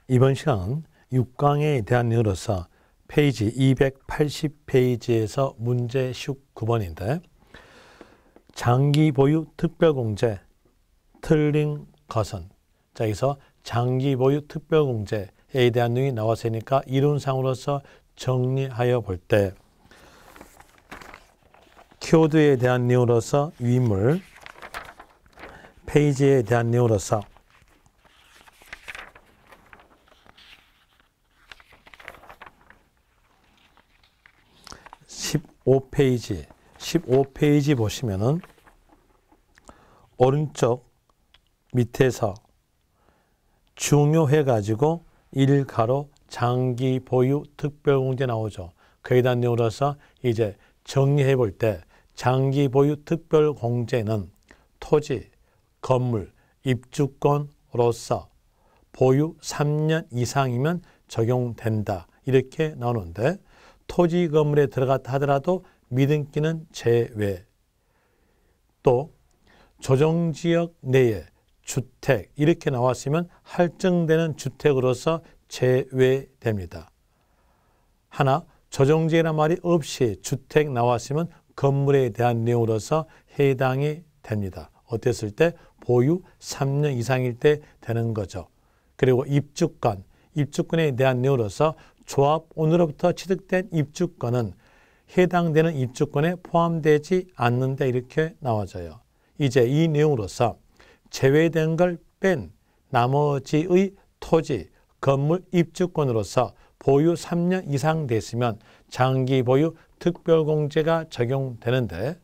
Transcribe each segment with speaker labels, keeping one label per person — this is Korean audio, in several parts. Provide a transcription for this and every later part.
Speaker 1: 이번 시간은 6강에 대한 내용으로서 페이지 280페이지에서 문제 19번인데 장기 보유 특별공제 틀린 것은, 자, 여기서 장기 보유 특별공제에 대한 내용이 나왔으니까 이론상으로서 정리하여 볼 때 키워드에 대한 내용으로서 위물, 페이지에 대한 내용으로서 (15페이지) 보시면은 오른쪽 밑에서 중요해가지고 1가로 장기 보유 특별공제 나오죠. 그에 대한 내용으로서 이제 정리해 볼 때 장기 보유 특별공제는 토지, 건물, 입주권으로서 보유 3년 이상이면 적용된다. 이렇게 나오는데 토지, 건물에 들어갔다 하더라도 미등기는 제외. 또 조정지역 내에 주택 이렇게 나왔으면 할증되는 주택으로서 제외됩니다. 하나 조정지역이라는 말이 없이 주택 나왔으면 건물에 대한 내용으로서 해당이 됩니다. 어땠을 때? 보유 3년 이상일 때 되는 거죠. 그리고 입주권에 대한 내용으로서 조합원으로부터 취득된 입주권은 해당되는 입주권에 포함되지 않는다 이렇게 나와져요. 이제 이 내용으로서 제외된 걸 뺀 나머지의 토지, 건물 입주권으로서 보유 3년 이상 됐으면 장기 보유 특별공제가 적용되는데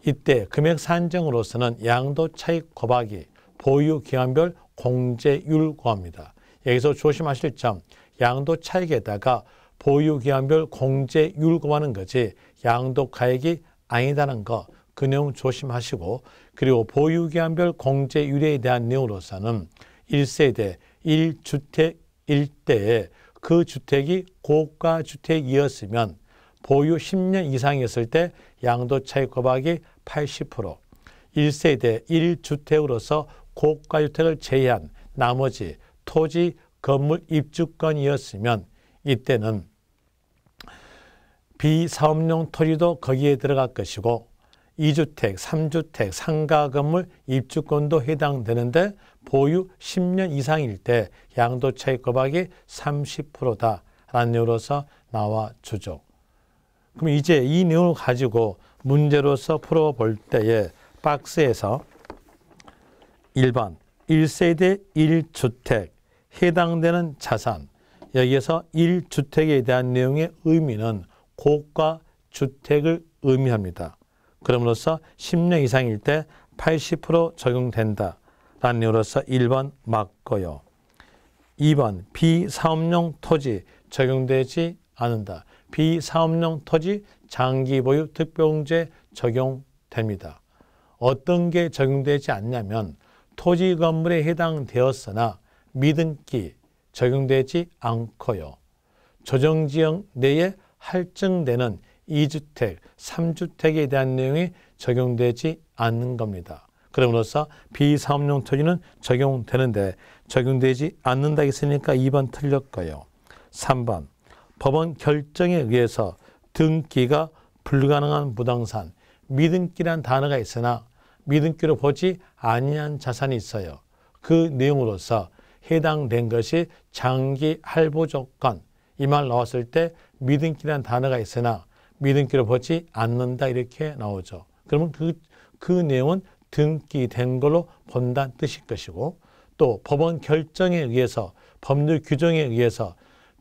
Speaker 1: 이때 금액 산정으로서는 양도 차익 곱하기 보유 기간별 공제율 구합니다. 여기서 조심하실 점, 양도 차익에다가 보유 기간별 공제율 구하는 거지 양도 가액이 아니다는 거, 그 내용 조심하시고, 그리고 보유 기간별 공제율에 대한 내용으로서는 1세대 1주택일 때에 그 주택이 고가 주택이었으면 보유 10년 이상이었을 때 양도 차익 곱하기 80%, 1세대 1주택으로서 고가 주택을 제외한 나머지 토지, 건물 입주권이었으면 이때는 비사업용 토지도 거기에 들어갈 것이고 2주택, 3주택, 상가 건물 입주권도 해당되는데 보유 10년 이상일 때 양도 차익 곱하기 30%다라는 내용으로서 나와주죠. 그럼 이제 이 내용을 가지고 문제로서 풀어볼 때에 박스에서 1번 1세대 1주택 해당되는 자산, 여기에서 1주택에 대한 내용의 의미는 고가 주택을 의미합니다. 그럼으로써 10년 이상일 때 80% 적용된다 라는 내용으로서 1번 맞고요. 2번 비사업용 토지 적용되지 않는다. 비사업용 토지 장기 보유 특별공제 적용됩니다. 어떤 게 적용되지 않냐면 토지 건물에 해당되었으나 미등기 적용되지 않고요. 조정지역 내에 할증되는 2주택, 3주택에 대한 내용이 적용되지 않는 겁니다. 그럼으로써 비사업용 토지는 적용되는데 적용되지 않는다 했으니까 2번 틀렸고요. 3번 법원 결정에 의해서 등기가 불가능한 부동산, 미등기란 단어가 있으나 미등기로 보지 아니한 자산이 있어요. 그 내용으로서 해당된 것이 장기 할부 조건, 이 말 나왔을 때 미등기란 단어가 있으나 미등기로 보지 않는다 이렇게 나오죠. 그러면 그 내용은 등기된 걸로 본다는 뜻일 것이고, 또 법원 결정에 의해서, 법률 규정에 의해서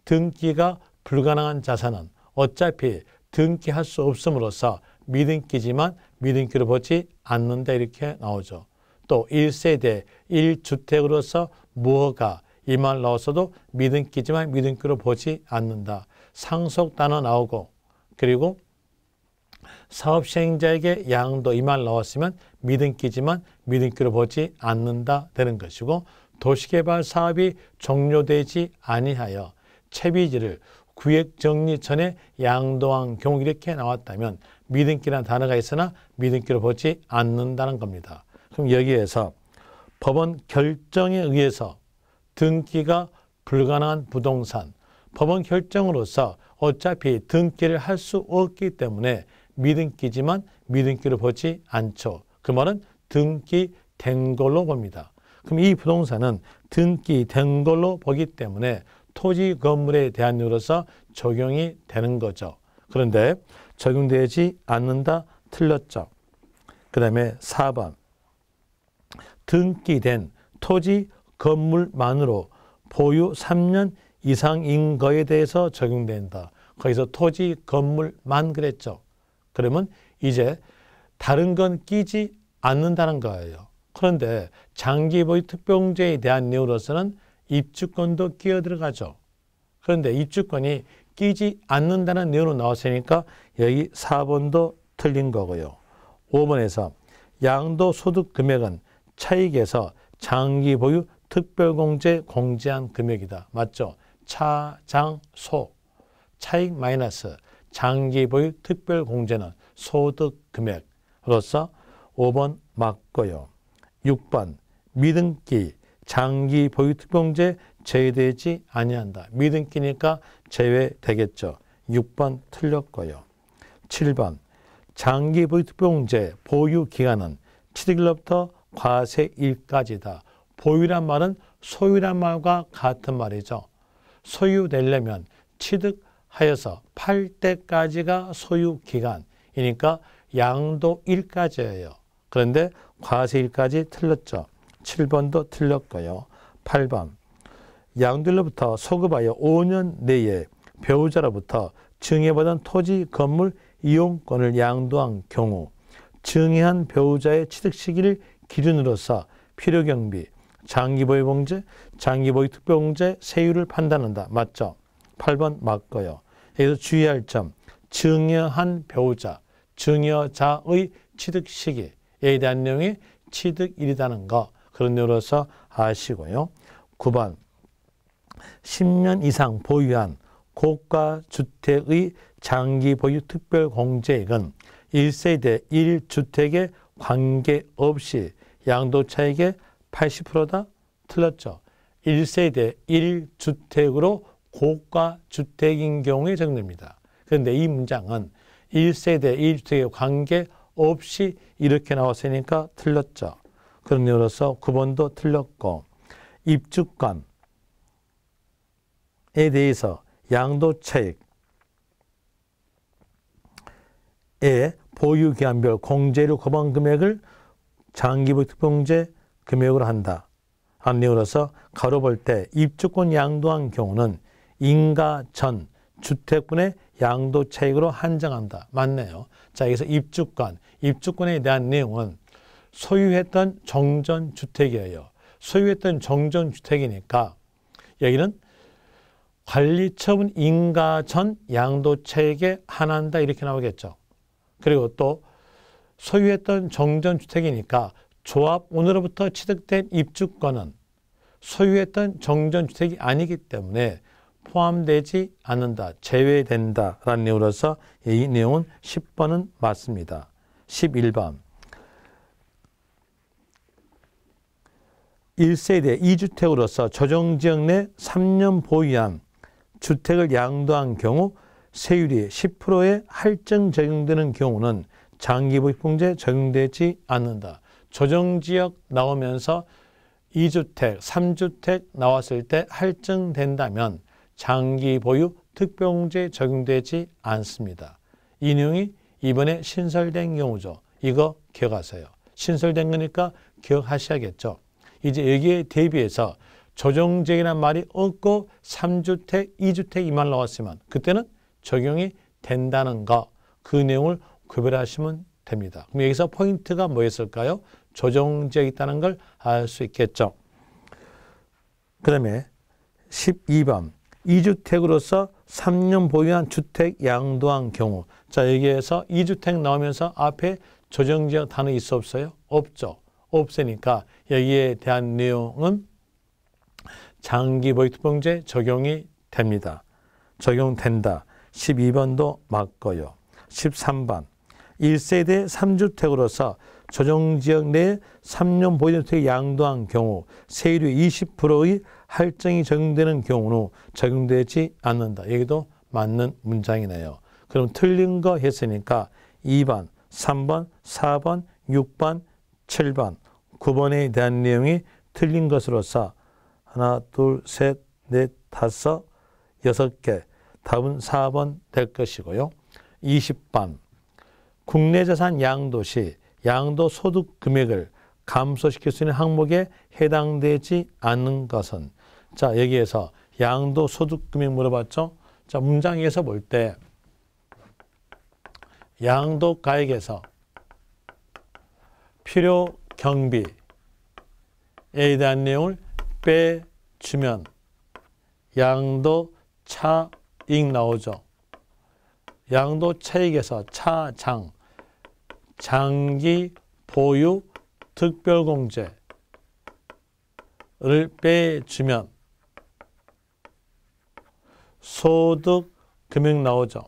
Speaker 1: 등기가 불가능한 자산은 어차피 등기할 수 없음으로써 미등기지만 미등기로 보지 않는다 이렇게 나오죠. 또 1세대 1주택으로서 무허가, 이 말 나왔어도 미등기지만 미등기로 보지 않는다. 상속 단어 나오고, 그리고 사업시행자에게 양도, 이 말 나왔으면 미등기지만 미등기로 보지 않는다 되는 것이고, 도시개발 사업이 종료되지 아니하여 채비지를 구획정리 전에 양도한 경우 이렇게 나왔다면 미등기라는 단어가 있으나 미등기로 보지 않는다는 겁니다. 그럼 여기에서 법원 결정에 의해서 등기가 불가능한 부동산, 법원 결정으로서 어차피 등기를 할 수 없기 때문에 미등기지만 미등기로 보지 않죠. 그 말은 등기된 걸로 봅니다. 그럼 이 부동산은 등기된 걸로 보기 때문에 토지 건물에 대한 이유로서 적용이 되는 거죠. 그런데 적용되지 않는다, 틀렸죠. 그 다음에 4번. 등기된 토지 건물만으로 보유 3년 이상인 거에 대해서 적용된다. 거기서 토지 건물만 그랬죠. 그러면 이제 다른 건 끼지 않는다는 거예요. 그런데 장기 보유 특별공제에 대한 내용으로서는 입주권도 끼어 들어가죠. 그런데 입주권이 끼지 않는다는 내용으로 나왔으니까 여기 4번도 틀린 거고요. 5번에서 양도소득 금액은 차익에서 장기 보유 특별공제 공제한 금액이다. 맞죠? 차장소, 차익 마이너스 장기 보유 특별공제는 소득 금액으로서 5번 맞고요. 6번 미등기 장기 보유 특별공제 제외되지 아니한다. 미등기니까 제외되겠죠. 6번 틀렸고요. 7번 장기 보유 특별공제 보유 기간은 취득일로부터 과세일까지다. 보유란 말은 소유란 말과 같은 말이죠. 소유되려면 취득하여서 팔 때까지가 소유 기간이니까 양도일까지예요. 그런데 과세일까지 틀렸죠. 7번도 틀렸고요. 8번 양도일로부터 소급하여 5년 내에 배우자로부터 증여받은 토지 건물 이용권을 양도한 경우 증여한 배우자의 취득 시기를 기준으로서 필요경비, 장기보유공제, 장기보유 특별공제 세율을 판단한다. 맞죠? 8번 맞고요. 여기서 주의할 점, 증여한 배우자, 증여자의 취득 시기에 대한 내용이 취득일이라는 거, 그런 내용으로서 아시고요. 9번 10년 이상 보유한 고가주택의 장기보유 특별공제액은 1세대 1주택에 관계없이 양도차익의 80%다? 틀렸죠. 1세대 1주택으로 고가주택인 경우에 적용됩니다. 그런데 이 문장은 1세대 1주택에 관계없이 이렇게 나왔으니까 틀렸죠. 그런 이유로서 9번도 틀렸고 입주권에 대해서 양도차익의 보유기한별 공제료 거부한 금액을 장기보유 특별공제 금액으로 한다. 안내로서 가로 볼 때 입주권 양도한 경우는 인가 전 주택분의 양도 차익으로 한정한다. 맞네요. 자, 여기서 입주권에 대한 내용은 소유했던 정전주택이에요. 소유했던 정전주택이니까 여기는 관리처분 인가 전 양도 차익에 한한다 이렇게 나오겠죠. 그리고 또 소유했던 정전주택이니까 조합원으로부터 취득된 입주권은 소유했던 정전주택이 아니기 때문에 포함되지 않는다. 제외된다라는 내용으로서 이 내용은 10번은 맞습니다. 11번 1세대 2주택으로서 조정지역 내 3년 보유한 주택을 양도한 경우 세율이 10%의 할증 적용되는 경우는 장기보유공제 적용되지 않는다. 조정지역 나오면서 2주택, 3주택 나왔을 때 할증된다면 장기보유 특별공제 적용되지 않습니다. 이 내용이 이번에 신설된 경우죠. 이거 기억하세요. 신설된 거니까 기억하셔야겠죠. 이제 여기에 대비해서 조정지역이라는 말이 없고 3주택, 2주택 이 말 나왔으면 그때는 적용이 된다는 거, 그 내용을 구별하시면 됩니다. 그럼 여기서 포인트가 뭐였을까요? 조정지역이 있다는 걸 알 수 있겠죠. 그 다음에 12번 2주택으로서 3년 보유한 주택 양도한 경우. 자, 여기에서 2주택 나오면서 앞에 조정지역 단어 있어 없어요? 없죠. 없으니까 여기에 대한 내용은 장기보유특별공제 적용이 됩니다. 적용된다. 12번도 맞고요. 13번 1세대 3주택으로서 조정지역 내 3년 보존주택 양도한 경우 세율 20%의 할증이 적용되는 경우는 적용되지 않는다. 여기도 맞는 문장이네요. 그럼 틀린 거 했으니까 2번, 3번, 4번, 6번, 7번, 9번에 대한 내용이 틀린 것으로서 하나, 둘, 셋, 넷, 다섯, 6개. 답은 4번 될 것이고요. 20번. 국내자산 양도 시 양도 소득 금액을 감소시킬 수 있는 항목에 해당되지 않는 것은, 자, 여기에서 양도 소득 금액 물어봤죠? 자, 문장에서 볼 때 양도 가액에서 필요 경비에 대한 내용을 빼주면 양도 차익 나오죠. 양도 차익에서 차장, 장기 보유 특별공제를 빼주면 소득 금액 나오죠.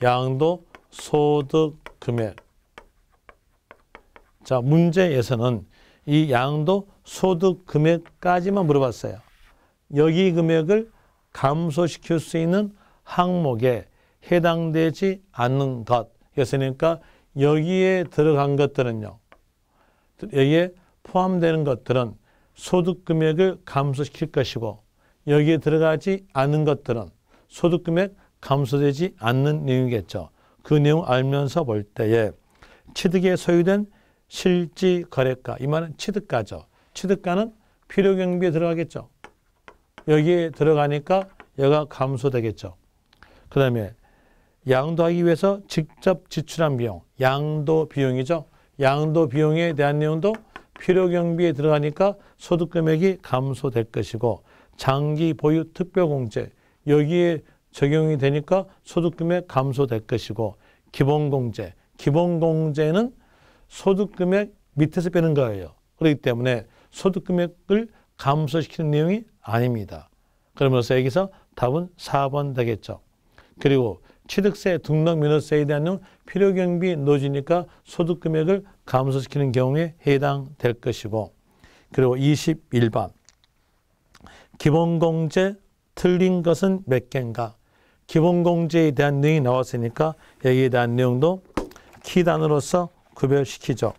Speaker 1: 양도 소득 금액. 자, 문제에서는 이 양도 소득 금액까지만 물어봤어요. 여기 금액을 감소시킬 수 있는 항목에 해당되지 않는 것. 그러니까 여기에 들어간 것들은요, 여기에 포함되는 것들은 소득 금액을 감소시킬 것이고, 여기에 들어가지 않은 것들은 소득 금액 감소되지 않는 내용이겠죠. 그 내용 알면서 볼 때에 취득에 소유된 실지 거래가, 이 말은 취득가죠. 취득가는 필요경비에 들어가겠죠. 여기에 들어가니까 여기가 감소되겠죠. 그 다음에 양도하기 위해서 직접 지출한 비용, 양도 비용이죠. 양도 비용에 대한 내용도 필요경비에 들어가니까 소득금액이 감소될 것이고, 장기 보유 특별공제, 여기에 적용이 되니까 소득금액 감소될 것이고, 기본공제, 기본공제는 소득금액 밑에서 빼는 거예요. 그렇기 때문에 소득금액을 감소시키는 내용이 아닙니다. 그러면서 여기서 답은 4번 되겠죠. 그리고 취득세, 등록면허세에 대한 내용 필요경비 넣어주니까 소득금액을 감소시키는 경우에 해당될 것이고, 그리고 21번. 기본공제 틀린 것은 몇 개인가? 기본공제에 대한 내용이 나왔으니까 여기에 대한 내용도 키단으로서 구별시키죠.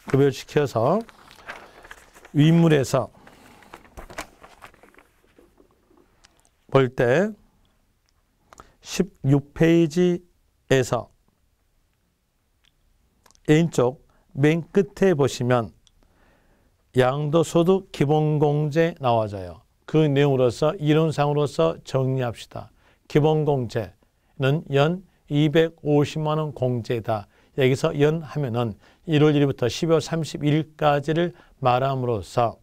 Speaker 1: 구별시켜서 윗물에서 볼 때 16페이지에서 왼쪽 맨 끝에 보시면 양도소득 기본공제 나와져요. 그 내용으로서 이론상으로서 정리합시다. 기본공제는 연 250만 원 공제다. 여기서 연 하면은 1월 1일부터 12월 31일까지를 말함으로써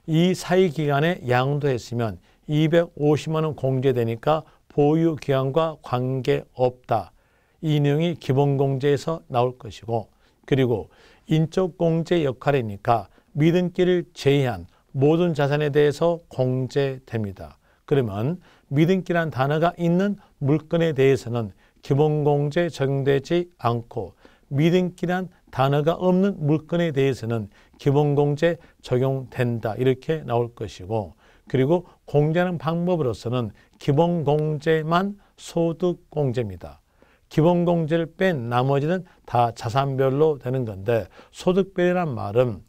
Speaker 1: 이 사이 기간에 양도했으면 250만 원 공제되니까 보유 기간과 관계없다. 이 내용이 기본공제에서 나올 것이고, 그리고 인적공제 역할이니까 미등기를 제외한 모든 자산에 대해서 공제됩니다. 그러면 미등기란 단어가 있는 물건에 대해서는 기본공제 적용되지 않고, 미등기란 단어가 없는 물건에 대해서는 기본공제 적용된다. 이렇게 나올 것이고, 그리고 공제하는 방법으로서는 기본공제만 소득공제입니다. 기본공제를 뺀 나머지는 다 자산별로 되는 건데, 소득별이란 말은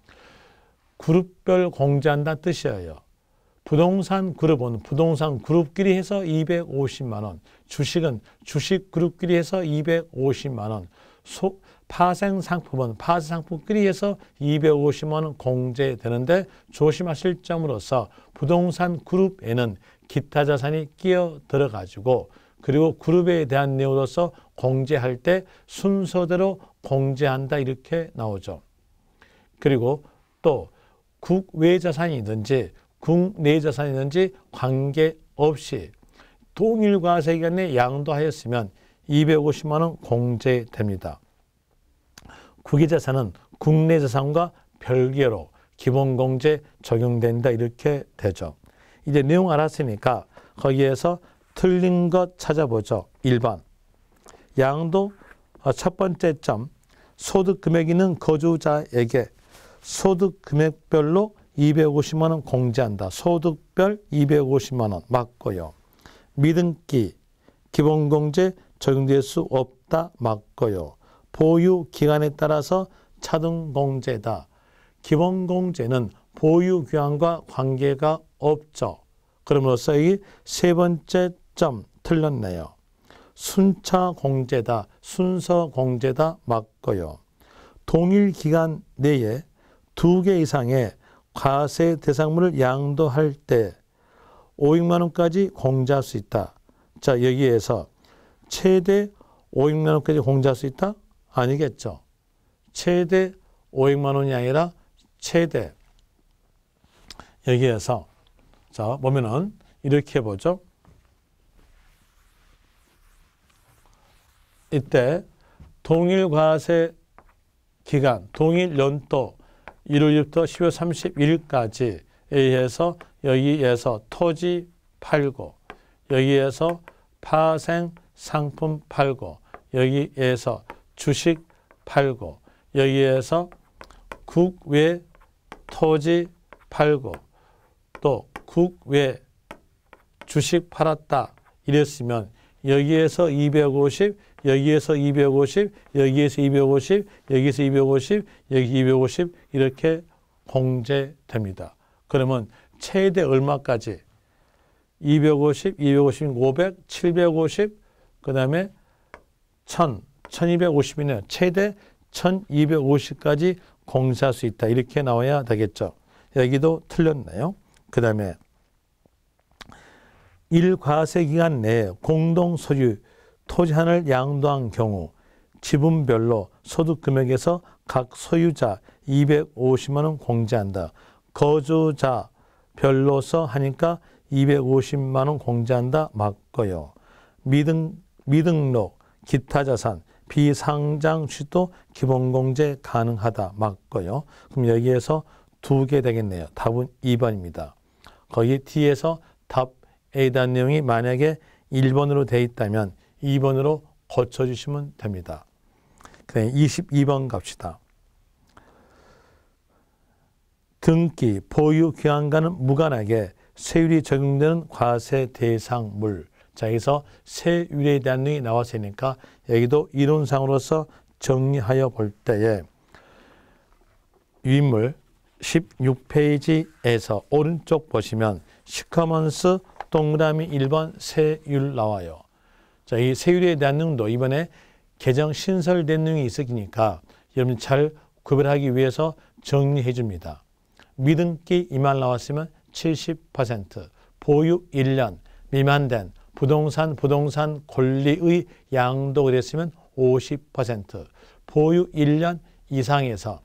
Speaker 1: 그룹별 공제한다는 뜻이에요. 부동산 그룹은 부동산 그룹끼리 해서 250만 원, 주식은 주식 그룹끼리 해서 250만 원, 파생상품은 파생상품끼리 해서 250만 원 공제되는데, 조심하실 점으로서 부동산 그룹에는 기타 자산이 끼어 들어가지고, 그리고 그룹에 대한 내용으로서 공제할 때 순서대로 공제한다 이렇게 나오죠. 그리고 또 국외 자산이든지 국내 자산이든지 관계없이 동일 과세기간에 양도하였으면 250만 원 공제됩니다. 국외 자산은 국내 자산과 별개로 기본공제 적용된다 이렇게 되죠. 이제 내용 알았으니까 거기에서 틀린 것 찾아보죠. 1번. 양도 첫 번째 점, 소득 금액 있는 거주자에게 소득 금액별로 250만 원 공제한다. 소득별 250만 원 맞고요. 미등기 기본공제 적용될 수 없다. 맞고요. 보유 기간에 따라서 차등공제다. 기본공제는 보유 기간과 관계가 없죠. 그럼으로써 이 세 번째 점 틀렸네요. 순차 공제다. 순서 공제다. 맞고요. 동일 기간 내에 2개 이상의 과세 대상물을 양도할 때 500만 원까지 공제할 수 있다. 자, 여기에서 최대 500만 원까지 공제할 수 있다? 아니겠죠. 최대 500만 원이 아니라 최대. 여기에서 자, 보면은 이렇게 보죠. 이때 동일 과세 기간, 동일 연도 1월부터 12월 31일까지에 의해서 여기에서 토지 팔고, 여기에서 파생 상품 팔고, 여기에서 주식 팔고, 여기에서 국외 토지 팔고, 또 국외 주식 팔았다 이랬으면 여기에서 250, 여기에서 250, 여기에서 250, 여기에서 250, 여기 250 이렇게 공제됩니다. 그러면 최대 얼마까지? 250, 250, 500, 750, 그 다음에 1000, 1250이네요. 최대 1250까지 공제할 수 있다. 이렇게 나와야 되겠죠. 여기도 틀렸네요. 그 다음에 1과세 기간 내에 공동 소유 토지 하나를 양도한 경우 지분별로 소득 금액에서 각 소유자 250만 원 공제한다. 거주자 별로서 하니까 250만 원 공제한다. 맞고요. 미등록, 기타 자산, 비상장 취도 기본공제 가능하다. 맞고요. 그럼 여기에서 2개 되겠네요. 답은 2번입니다. 거기 뒤에서 답 A에 대한 내용이 만약에 1번으로 되어 있다면 2번으로 고쳐주시면 됩니다. 그다음에 22번 갑시다. 등기, 보유 기간과는 무관하게 세율이 적용되는 과세 대상물. 자, 여기서 세율에 대한 내용이 나왔으니까 여기도 이론상으로서 정리하여 볼 때에 유인물 16페이지에서 오른쪽 보시면 시커먼스 동그라미 1번 세율 나와요. 자, 이 세율에 대한 내용도 이번에 개정 신설된 내용이 있으니까 여러분 잘 구별하기 위해서 정리해 줍니다. 미등기 이만 나왔으면 70%, 보유 1년 미만된 부동산 권리의 양도 그랬으면 50%, 보유 1년 이상에서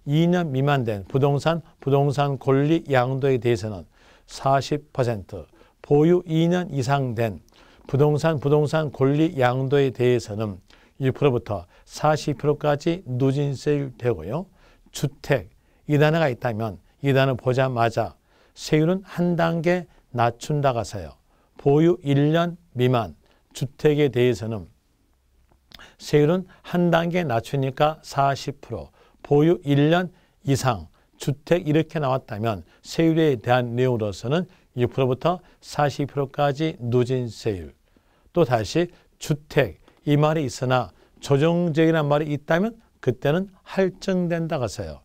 Speaker 1: 2년 미만된 부동산 권리 양도에 대해서는 40%, 보유 2년 이상 된 부동산 권리 양도에 대해서는 1%부터 40%까지 누진세율 되고요. 주택 2단계가 있다면 2단을 보자마자 세율은 한 단계 낮춘다가서요. 보유 1년 미만 주택에 대해서는 세율은 한 단계 낮추니까 40%, 보유 1년 이상 주택 이렇게 나왔다면 세율에 대한 내용으로서는 6%부터 40%까지 누진세율. 또 다시 주택 이 말이 있으나 조정적이라는 말이 있다면 그때는 할증된다가서요.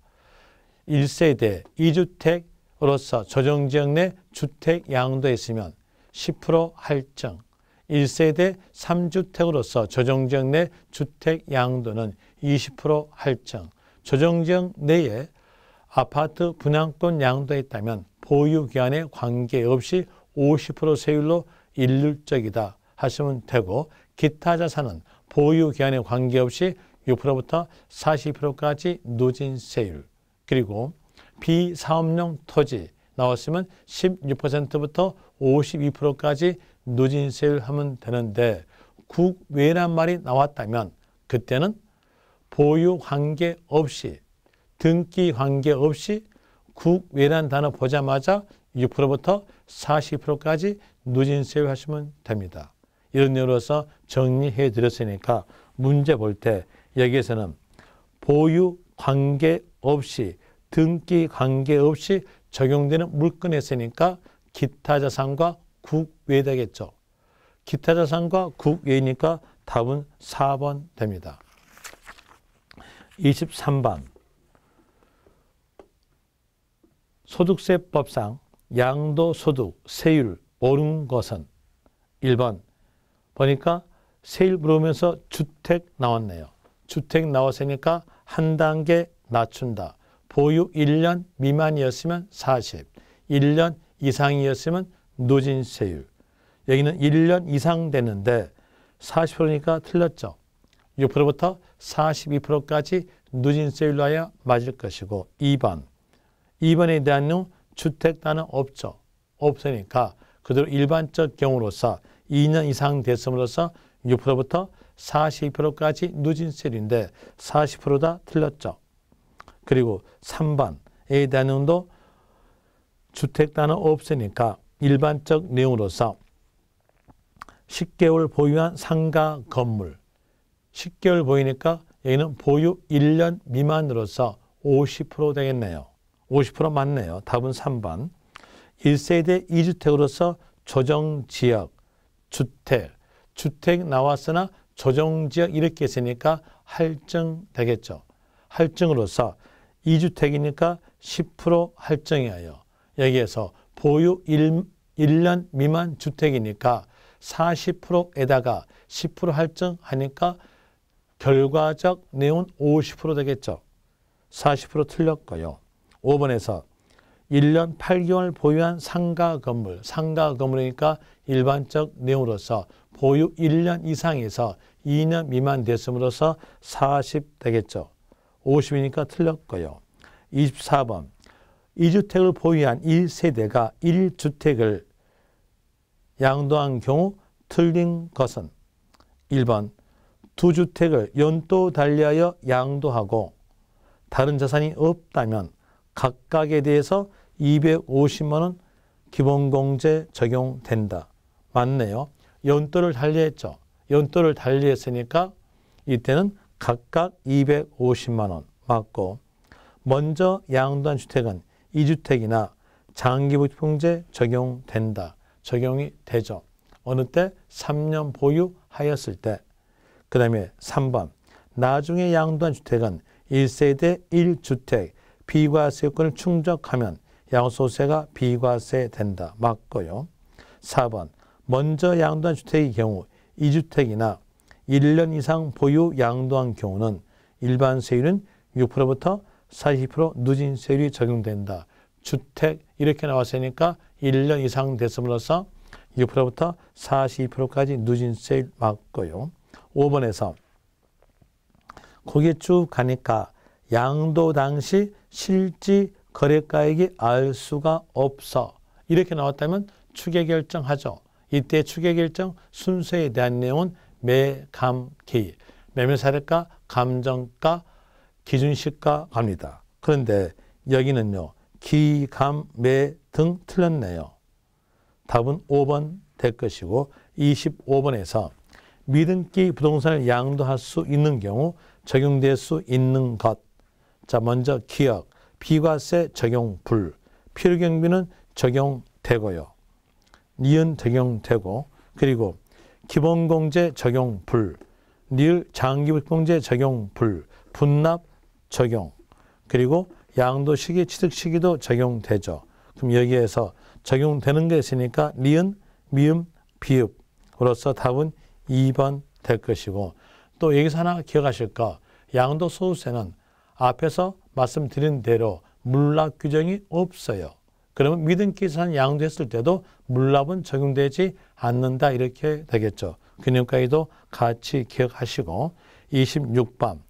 Speaker 1: 1세대 2주택으로서 조정지역 내 주택 양도에 있으면 10% 할증, 1세대 3주택으로서 조정지역 내 주택 양도는 20% 할증, 조정지역 내에 아파트 분양권 양도에 있다면 보유기간에 관계없이 50% 세율로 일률적이다 하시면 되고, 기타 자산은 보유기간에 관계없이 6%부터 40%까지 누진세율, 그리고 비사업용 토지 나왔으면 16%부터 52%까지 누진세율 하면 되는데, 국외란 말이 나왔다면 그때는 보유 관계없이, 등기 관계없이 국외란 단어 보자마자 6%부터 40%까지 누진세율 하시면 됩니다. 이런 내용으로서 정리해 드렸으니까 문제 볼 때 여기에서는 보유 관계없이 등기 관계없이 적용되는 물건에 있으니까 기타 자산과 국외 되겠죠. 기타 자산과 국외니까 답은 4번 됩니다. 23번 소득세법상 양도소득 세율 옳은 것은 1번 보니까 세율 물으면서 주택 나왔네요. 주택 나왔으니까 한 단계 낮춘다. 보유 1년 미만이었으면 40, 1년 이상이었으면 누진세율. 여기는 1년 이상 되는데 40%니까 틀렸죠. 6%부터 42%까지 누진세율로 해야 맞을 것이고 2번에 대한 내용 주택 단어 없죠. 없으니까 그대로 일반적 경우로서 2년 이상 됐음으로써 6%부터 42%까지 누진세율인데 40%다 틀렸죠. 그리고 3번에 대한 내용도 주택 단어 없으니까 일반적 내용으로서 10개월 보유한 상가 건물 10개월 보이니까 여기는 보유 1년 미만으로서 50% 되겠네요. 50% 맞네요. 답은 3번. 1세대 2주택으로서 조정지역, 주택 나왔으나 조정지역 이렇게 했으니까 할증되겠죠. 할증으로서 2주택이니까 10% 할증이에요. 여기에서 보유 1년 미만 주택이니까 40%에다가 10% 할증하니까 결과적 내용은 50% 되겠죠. 40% 틀렸고요. 5번에서 1년 8개월 보유한 상가 건물이니까 일반적 내용으로서 보유 1년 이상에서 2년 미만 됐음으로써 40 되겠죠. 50이니까 틀렸고요. 24번 2주택을 보유한 1세대가 1주택을 양도한 경우 틀린 것은 1번 2주택을 연도 달리하여 양도하고 다른 자산이 없다면 각각에 대해서 250만 원 기본공제 적용된다. 맞네요. 연도를 달리했죠. 연도를 달리했으니까 이때는 각각 250만 원 맞고 먼저 양도한 주택은 2주택이나 장기부채공제 적용된다. 적용이 되죠. 어느 때? 3년 보유하였을 때. 그 다음에 3번 나중에 양도한 주택은 1세대 1주택 비과세 요건을 충족하면 양도소득세가 비과세 된다. 맞고요. 4번 먼저 양도한 주택의 경우 2주택이나 1년 이상 보유 양도한 경우는 일반 세율은 6%부터 40% 누진세율이 적용된다. 주택 이렇게 나왔으니까 1년 이상 됐음으로써 6%부터 42%까지 누진세율 맞고요. 5번에서 거기에 쭉 가니까 양도 당시 실지 거래가액이 알 수가 없어. 이렇게 나왔다면 추계결정하죠. 이때 추계결정 순서에 대한 내용은 매, 감, 기. 매매사례가, 감정가, 기준시가 갑니다. 그런데 여기는요. 기, 감, 매 등 틀렸네요. 답은 5번 될 것이고 25번에서 미등기 부동산을 양도할 수 있는 경우 적용될 수 있는 것. 자, 먼저 기억, 비과세 적용 불, 필요경비는 적용되고요. 니은 적용되고 그리고 기본공제 적용 불, 니을 장기부채공제 적용 불, 분납 적용 그리고 양도시기, 취득시기도 적용되죠. 그럼 여기에서 적용되는 게 있으니까 니은, 미음, 비읍으로서 답은 2번 될 것이고 또 여기서 하나 기억하실 거 양도소득세는 앞에서 말씀드린 대로 물납 규정이 없어요. 그러면 미등기 자산 양도했을 때도 물납은 적용되지 않는다 이렇게 되겠죠. 그 내용까지도 같이 기억하시고 26번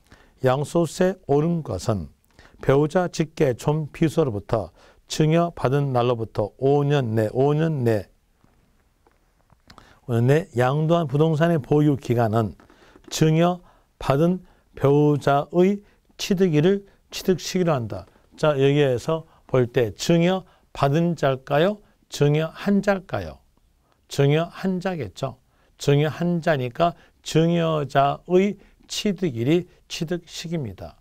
Speaker 1: 양도소득세 옳은 것은 배우자 직계 존피수로부터 증여받은 날로부터 5년 내 양도한 부동산의 보유 기간은 증여받은 배우자의 취득일을 취득시기로 한다. 자, 여기에서 볼 때 증여받은 자일까요? 증여한 자일까요? 증여한 자겠죠. 증여한 자니까 증여자의 취득일이 취득시기입니다.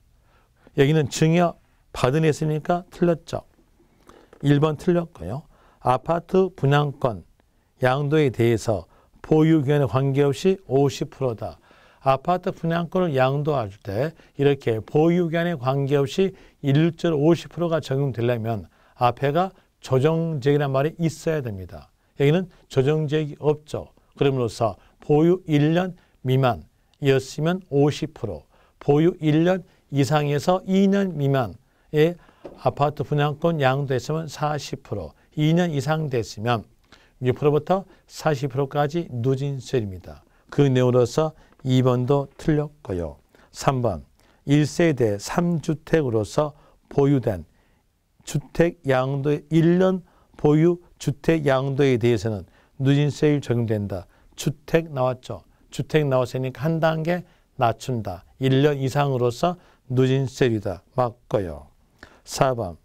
Speaker 1: 여기는 증여 받은 했으니까 틀렸죠. 1번 틀렸고요. 아파트 분양권 양도에 대해서 보유기간에 관계없이 50%다. 아파트 분양권을 양도할 때 이렇게 보유기간에 관계없이 1.50%가 적용되려면 앞에가 조정지역이라는 말이 있어야 됩니다. 여기는 조정지역이 없죠. 그럼으로써 보유 1년 미만이었으면 50%, 보유 1년 이상에서 2년 미만의 아파트 분양권 양도했으면 40%, 2년 이상 됐으면 6%부터 40%까지 누진세입니다. 그 내용으로서 2번도 틀렸고요. 3번 1세대 3주택으로서 보유된 주택 양도의 1년 보유 주택 양도에 대해서는 누진세율 적용된다. 주택 나왔죠. 주택 나왔으니까 한 단계 낮춘다. 1년 이상으로서 누진세율이다. 맞고요. 4번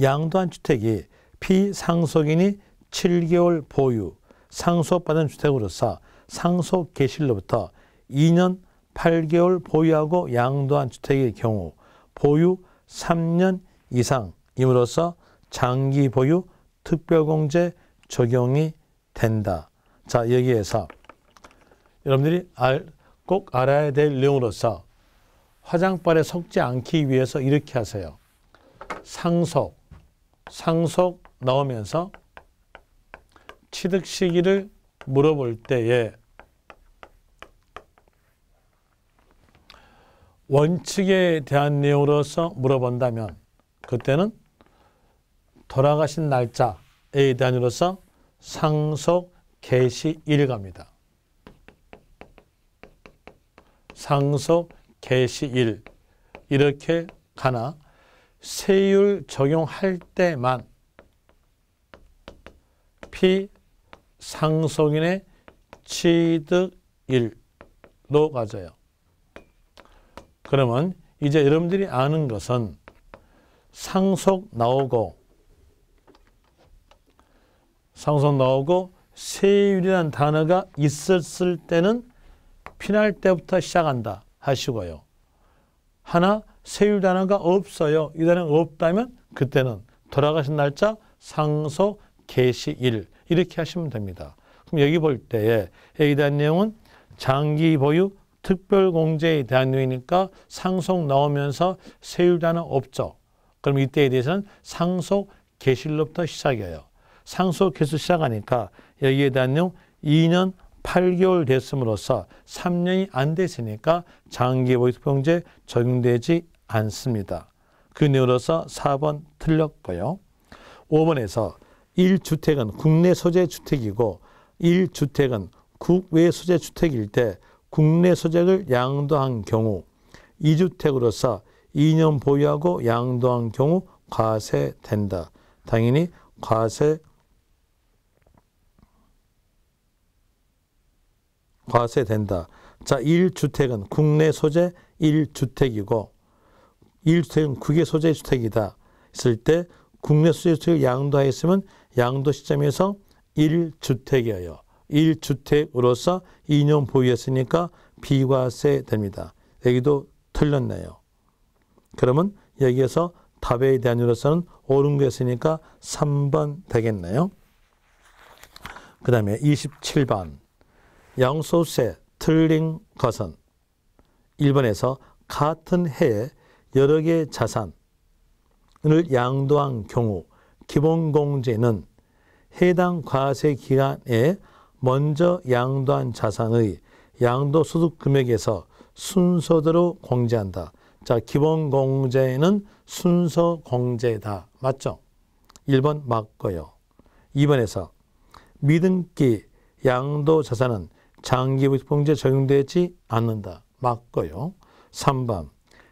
Speaker 1: 양도한 주택이 피상속인이 7개월 보유, 상속받은 주택으로서 상속 개시일로부터 2년 8개월 보유하고 양도한 주택의 경우 보유 3년 이상임으로써 장기 보유 특별공제 적용이 된다. 자, 여기에서 여러분들이 꼭 알아야 될 내용으로서 화장발에 속지 않기 위해서 이렇게 하세요. 상속 나오면서 취득 시기를 물어볼 때에 원칙에 대한 내용으로서 물어본다면 그때는 돌아가신 날짜에 대한 으로서 상속 개시일 갑니다. 상속 개시일 이렇게 가나 세율 적용할 때만 피상속인의 취득일로 가져요. 그러면 이제 여러분들이 아는 것은 상속 나오고 세율이라는 단어가 있었을 때는 피날 때부터 시작한다 하시고요. 하나 세율 단어가 없어요. 이 단어가 없다면 그때는 돌아가신 날짜 상속 개시일 이렇게 하시면 됩니다. 그럼 여기 볼 때에 여기 대한 내용은 장기 보유 특별공제에 대한 내용이니까 상속 나오면서 세율 단어 없죠. 그럼 이때에 대해서는 상속 개시일로부터 시작해요. 상속 개시 시작하니까 여기에 대한 내용 2년 8개월 됐음으로써 3년이 안 됐으니까 장기 보유 특별공제 적용되지 않습니다. 그 내용으로서 4번 틀렸고요. 5번에서 1주택은 국내 소재 주택이고 1주택은 국외 소재 주택일 때 국내 소재를 양도한 경우 2주택으로서 2년 보유하고 양도한 경우 과세된다. 당연히 과세된다. 자, 1주택은 국내 소재 1주택이고 1주택은 국외 소재 주택이다. 했을 때 국내 소재 주택을 양도하였으면 양도 시점에서 1주택이에요. 1주택으로서 2년 보유했으니까 비과세됩니다. 여기도 틀렸네요. 그러면 여기에서 답에 대한 으로서는 옳은 거 했으니까 3번 되겠네요. 그 다음에 27번 양도세 틀린 것은 1번에서 같은 해에 여러 개의 자산을 양도한 경우 기본공제는 해당 과세 기간에 먼저 양도한 자산의 양도소득 금액에서 순서대로 공제한다. 자, 기본공제는 순서공제다. 맞죠? 1번 맞고요. 2번에서 미등기 양도자산은 장기보유공제 적용되지 않는다. 맞고요. 3번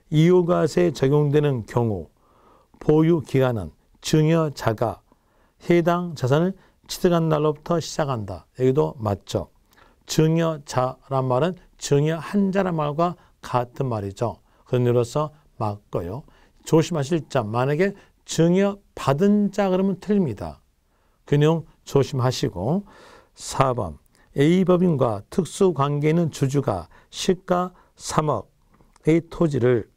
Speaker 1: 이유과세 적용되는 경우 보유기간은 증여자가 해당 자산을 취득한 날로부터 시작한다. 여기도 맞죠. 증여자란 말은 증여한 자란 말과 같은 말이죠. 그런 의미로서 맞고요. 조심하실 점, 만약에 증여받은 자 그러면 틀립니다. 그 내용 조심하시고 4번 A법인과 특수관계 있는 주주가 시가 3억의 토지를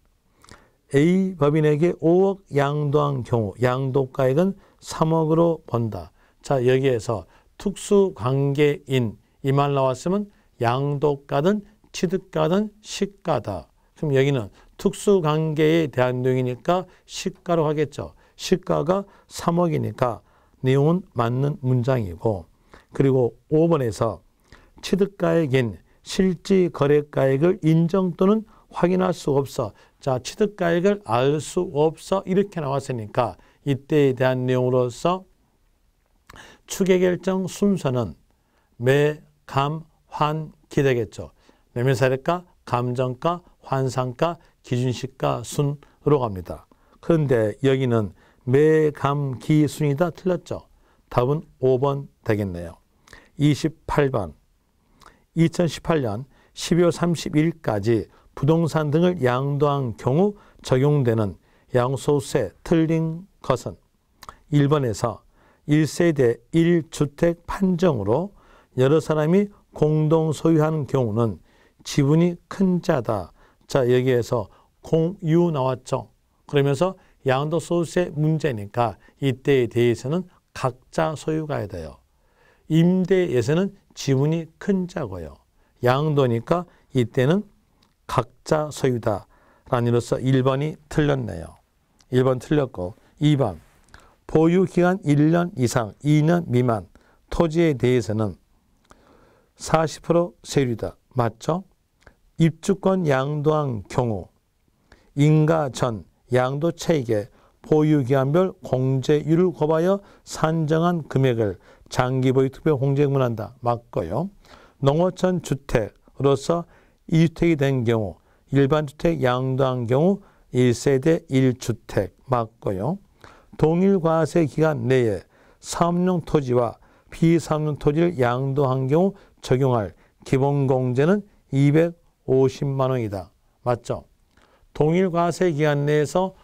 Speaker 1: A 법인에게 5억 양도한 경우 양도가액은 3억으로 본다. 자, 여기에서 특수관계인 이 말 나왔으면 양도가든 취득가든 시가다. 그럼 여기는 특수관계에 대한 내용이니까 시가로 하겠죠. 시가가 3억이니까 내용은 맞는 문장이고, 그리고 5번에서 취득가액인 실질 거래가액을 인정 또는 확인할 수 없어. 자, 취득가액을 알 수 없어. 이렇게 나왔으니까 이때에 대한 내용으로서 추계결정 순서는 매, 감, 환, 기 되겠죠. 매매사례가, 감정가, 환상가, 기준시가 순으로 갑니다. 그런데 여기는 매, 감, 기 순이 다 틀렸죠. 답은 5번 되겠네요. 28번 2018년 12월 31일까지 부동산 등을 양도한 경우 적용되는 양도소득세 틀린 것은 1번에서 1세대 1주택 판정으로 여러 사람이 공동 소유하는 경우는 지분이 큰 자다. 자, 여기에서 공유 나왔죠. 그러면서 양도소득세 문제니까 이때에 대해서는 각자 소유가야 돼요. 임대에서는 지분이 큰 자고요. 양도니까 이때는 각자 소유다. 라는 이로써 1번이 틀렸네요. 1번 틀렸고 2번 보유기간 1년 이상 2년 미만 토지에 대해서는 40% 세율이다. 맞죠? 입주권 양도한 경우 인가 전 양도 체익에 보유기간별 공제율을 곱하여 산정한 금액을 장기보유 특별 공제구문한다. 맞고요. 농어촌 주택으로서 2주택이 된 경우 일반 주택 양도한 경우 1세대 1주택 맞고요. 동일 과세 기간 내에 사업용 토지와 비사업용 토지를 양도한 경우 적용할 기본공제는 250만 원이다. 맞죠? 동일 과세 기간 내에서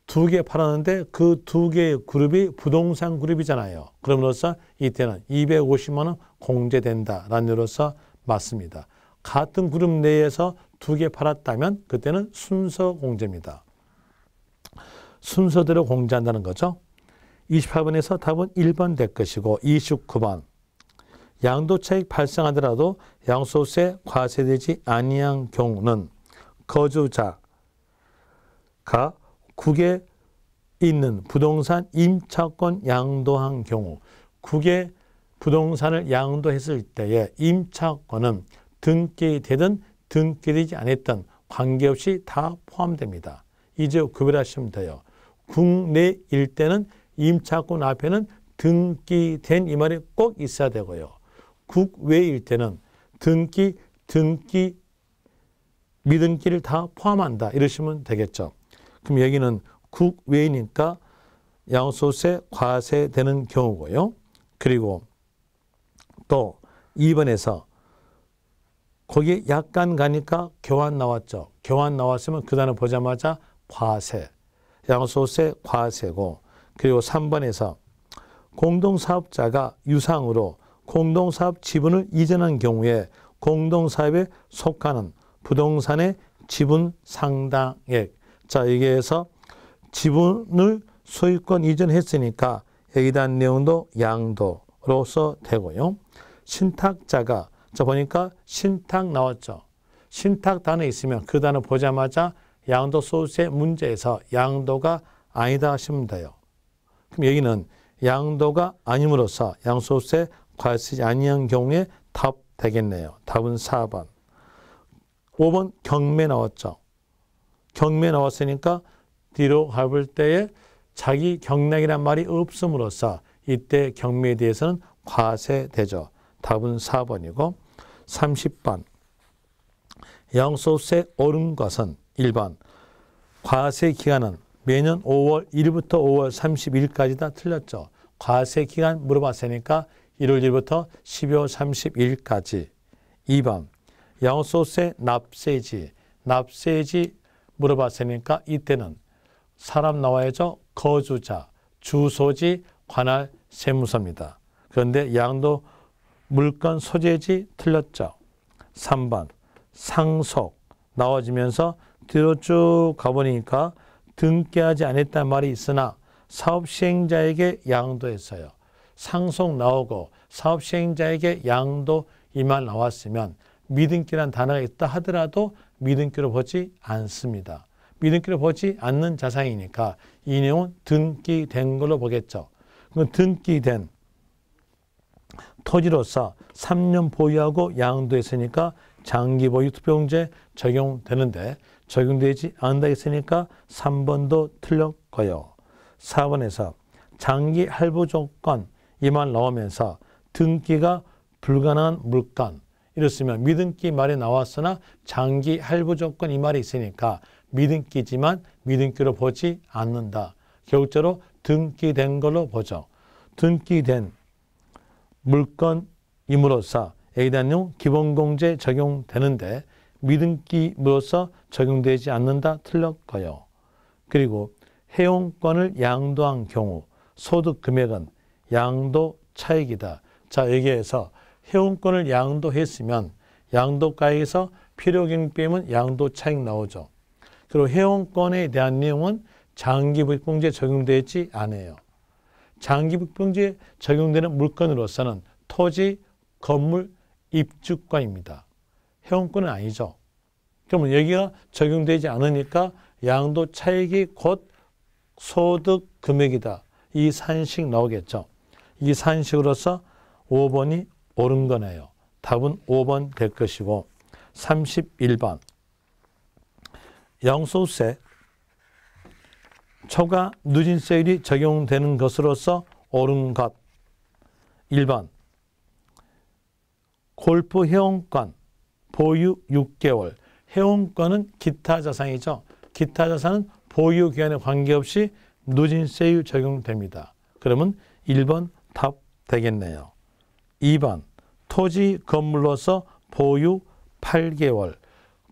Speaker 1: 2개 팔았는데 그 2개의 그룹이 부동산 그룹이잖아요. 그럼으로써 이때는 250만 원 공제된다라는 이유로서 맞습니다. 같은 그룹 내에서 2개 팔았다면 그때는 순서 공제입니다. 순서대로 공제한다는 거죠. 28번에서 답은 1번 될 것이고 29번 양도차익 발생하더라도 양도소득세 과세되지 아니한 경우는 거주자가 국에 있는 부동산 임차권 양도한 경우 국에 부동산을 양도했을 때의 임차권은 등기되든 등기되지 않았든 관계없이 다 포함됩니다. 이제 구별하시면 돼요. 국내일 때는 임차권 앞에는 등기된 이 말이 꼭 있어야 되고요. 국외일 때는 등기, 미등기를 다 포함한다. 이러시면 되겠죠. 그럼 여기는 국외니까 양도소득세 과세되는 경우고요. 그리고 또 2번에서 거기에 약간 가니까 교환 나왔죠. 교환 나왔으면 그 단어 보자마자 과세, 양도소득세 과세고, 그리고 3번에서 공동사업자가 유상으로 공동사업 지분을 이전한 경우에 공동사업에 속하는 부동산의 지분 상당액. 자, 여기에서 지분을 소유권 이전했으니까 여기다 내용도 양도로서 되고요. 신탁자가, 자, 보니까 신탁 나왔죠. 신탁 단어 있으면 그 단어 보자마자 양도소득세 문제에서 양도가 아니다 하시면 돼요. 그럼 여기는 양도가 아님으로써 양도소득세 과세되지 아니한 경우에 답 되겠네요. 답은 4번. 5번 경매 나왔죠. 경매 나왔으니까 뒤로 가볼 때에 자기 경락이란 말이 없음으로써 이때 경매에 대해서는 과세되죠. 답은 4번이고 30번 양도소득세 오른 것은 1번 과세 기간은 매년 5월 1일부터 5월 30일까지 다 틀렸죠. 과세 기간 물어봤으니까 1월 1일부터 12월 30일까지. 2번 양도소득세 납세지 물어봤으니까 이때는 사람 나와야죠. 거주자, 주소지, 관할, 세무서입니다. 그런데 양도 물건 소재지 틀렸죠. 3번 상속 나와지면서 뒤로 쭉 가보니까 등기하지 않았단 말이 있으나 사업시행자에게 양도했어요. 상속 나오고 사업시행자에게 양도 이 말 나왔으면 미등기란 단어가 있다 하더라도 미등기로 보지 않습니다. 미등기로 보지 않는 자산이니까 이 내용은 등기된 걸로 보겠죠. 그럼 등기된 토지로서 3년 보유하고 양도했으니까 장기보유 투표용지에 적용되는데 적용되지 않는다 했으니까 3번도 틀렸고요. 4번에서 장기 할부 조건 이 말 나오면서 등기가 불가능한 물건 이렇으면 미등기 말이 나왔으나 장기 할부 조건 이 말이 있으니까 미등기지만 미등기로 보지 않는다. 결국적으로 등기된 걸로 보죠. 등기된 물건임으로써 A에 대한 내용 기본공제 적용되는데 미등기로서 적용되지 않는다 틀렸고요. 그리고 해용권을 양도한 경우 소득 금액은 양도 차익이다. 자, 여기에서 해용권을 양도했으면 양도가액에서 필요경비 빼면 양도 차익 나오죠. 그리고 해용권에 대한 내용은 장기부익공제에 적용되지 않아요. 장기부익공제에 적용되는 물건으로서는 토지, 건물, 입주권입니다. 해용권은 아니죠. 그러면 여기가 적용되지 않으니까 양도 차익이 곧 소득 금액이다. 이 산식 나오겠죠. 이 산식으로서 5번이 옳은 거네요. 답은 5번 될 것이고 31번 양도세 초과 누진세율이 적용되는 것으로서 옳은 것 1번 골프 회원권 보유 6개월 회원권은 기타 자산이죠. 기타 자산은 보유 기간에 관계없이 누진세율 적용됩니다. 그러면 1번 답 되겠네요. 2번 토지 건물로서 보유 8개월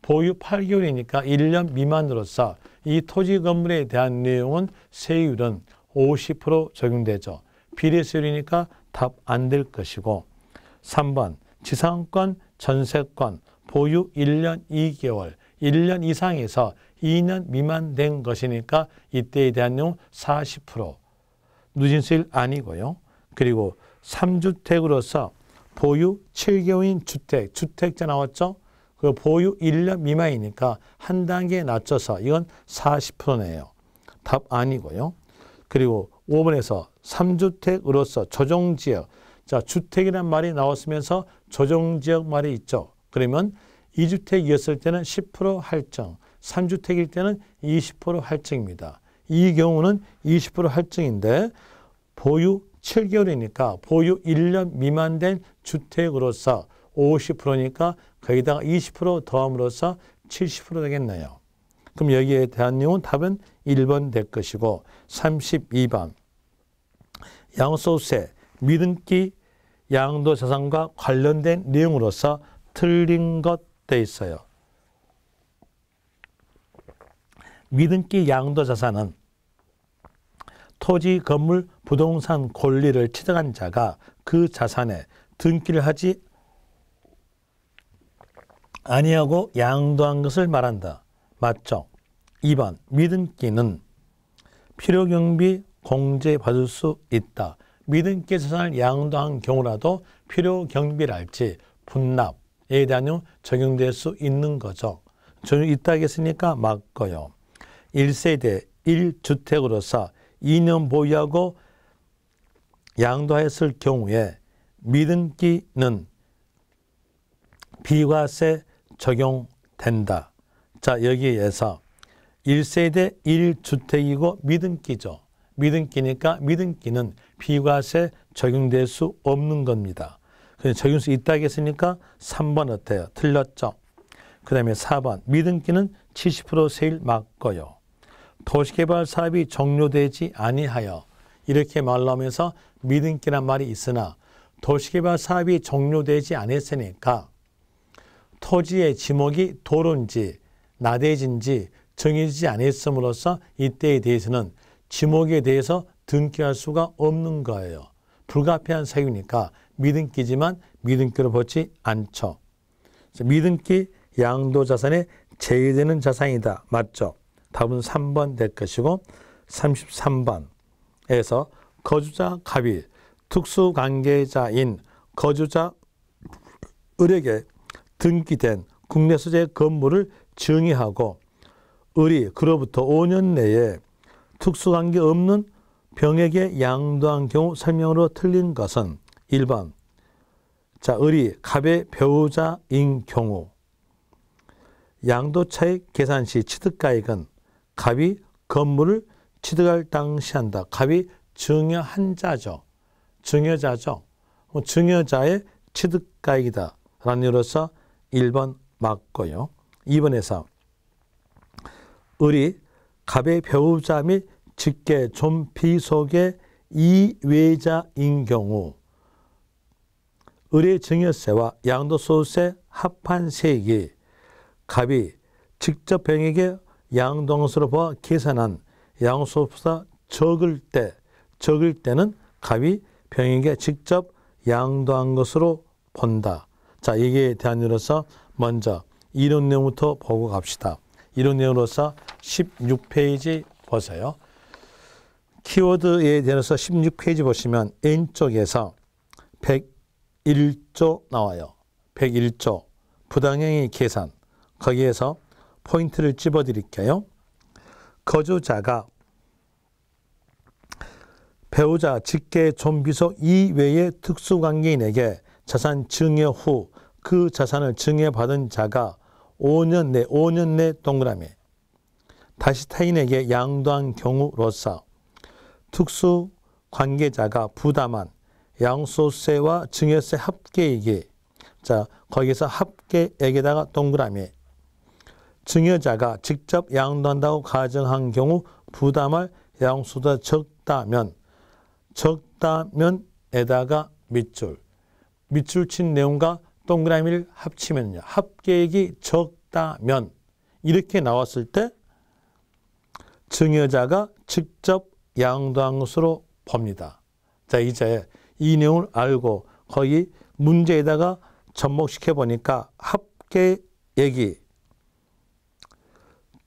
Speaker 1: 보유 8개월이니까 1년 미만으로서 이 토지 건물에 대한 내용은 세율은 50% 적용되죠. 비례세율이니까 답 안 될 것이고 3번 지상권, 전세권 보유 1년 2개월 1년 이상에서 2년 미만 된 것이니까 이때에 대한 내용 40% 누진세율 아니고요. 그리고 3주택으로서 보유 7개월인 주택, 주택자 나왔죠? 그 보유 1년 미만이니까 한 단계 낮춰서 이건 40%네요. 답 아니고요. 그리고 5번에서 3주택으로서 조정지역, 자 주택이란 말이 나왔으면서 조정지역 말이 있죠. 그러면 2주택이었을 때는 10% 할증, 3주택일 때는 20% 할증입니다. 이 경우는 20% 할증인데 보유 7개월이니까 보유 1년 미만 된 주택으로서 50%니까 거기다가 20% 더함으로써 70% 되겠네요. 그럼 여기에 대한 내용은 답은 1번 될 것이고 32번 양도세 미등기 양도자산과 관련된 내용으로서 틀린 것 돼 있어요. 미등기 양도자산은 토지, 건물, 부동산 권리를 취득한 자가 그 자산에 등기를 하지 아니하고 양도한 것을 말한다. 맞죠? 2번 미등기는 필요경비 공제받을 수 있다. 미등기 자산을 양도한 경우라도 필요경비랄지 분납에 대한 내용 적용될 수 있는 거죠. 적용 있다 하겠으니까 맞고요. 1세대 1주택으로서 2년 보유하고 양도했을 경우에 미등기는 비과세 적용된다. 자, 여기에서 1세대 1주택이고 미등기죠. 미등기니까 미등기는 비과세 적용될 수 없는 겁니다. 그래서 적용될 수 있다 하겠으니까 3번 어때요? 틀렸죠. 그 다음에 4번 미등기는 70% 세율 맞고요. 도시개발 사업이 종료되지 아니하여 이렇게 말하면서 미등기란 말이 있으나 도시개발 사업이 종료되지 않았으니까 토지의 지목이 도로인지 나대지인지 정해지지 않았음으로써 이때에 대해서는 지목에 대해서 등기할 수가 없는 거예요. 불가피한 사유니까 미등기지만 미등기로 보지 않죠. 미등기 양도자산의 제외되는 자산이다. 맞죠? 답은 3번 될 것이고 33번에서 거주자 갑이 특수관계자인 거주자 을에게 등기된 국내 소재 건물을 증여하고 을이 그로부터 5년 내에 특수관계 없는 병에게 양도한 경우 설명으로 틀린 것은 1번 자, 을이 갑의 배우자인 경우 양도차익 계산 시 취득가액은 갑이 건물을 취득할 당시 한다. 갑이 증여한 자죠. 증여자죠. 증여자의 취득가액이다. 라는 이유로서 1번 맞고요. 2번에서 을이 갑의 배우자 및 직계 존비속의 이외자인 경우 을의 증여세와 양도소득세 합한 세액이 갑이 직접 병에게 양도한 것으로 보아 계산한 양도소득세보다 적을 때는 갑이 병에게 직접 양도한 것으로 본다. 자, 여기에 대한 이유로서 먼저 이론 내용부터 보고 갑시다. 이론 내용으로서 16페이지 보세요. 키워드에 대해서 16페이지 보시면 왼쪽에서 101조 나와요. 101조 부당행위 계산. 거기에서 포인트를 집어드릴게요. 거주자가 배우자, 직계, 존비속 이외의 특수관계인에게 자산 증여 후 그 자산을 증여받은 자가 5년 내 동그라미 다시 타인에게 양도한 경우로서 특수관계자가 부담한 양도소득세와 증여세 합계액이 자 거기서 합계액에다가 동그라미 증여자가 직접 양도한다고 가정한 경우 부담할 양도소득세가 적다면에다가 밑줄 친 내용과 동그라미를 합치면요. 합계액이 적다면 이렇게 나왔을 때 증여자가 직접 양도한 것으로 봅니다. 자, 이제 이 내용을 알고 거기 문제에다가 접목시켜 보니까 합계액이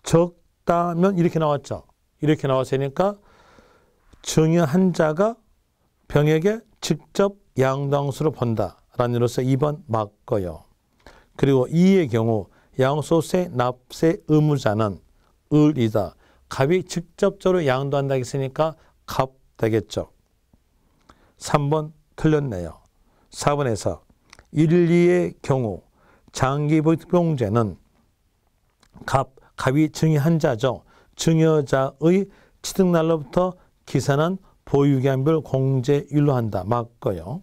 Speaker 1: 적다면 이렇게 나왔죠. 이렇게 나왔으니까 증여한 자가 병에게 직접 양도한 것으로 본다라는 이로서 2번 맞고요. 그리고 2의 경우 양도소득세 납세 의무자는 을이다. 갑이 직접적으로 양도한다 했으니까 갑 되겠죠. 3번 틀렸네요. 4번에서 1, 2의 경우 장기보육병제는 갑이 증여한 자죠. 증여자의 취득날로부터 기산한 보유기한별 공제율로 한다. 맞고요.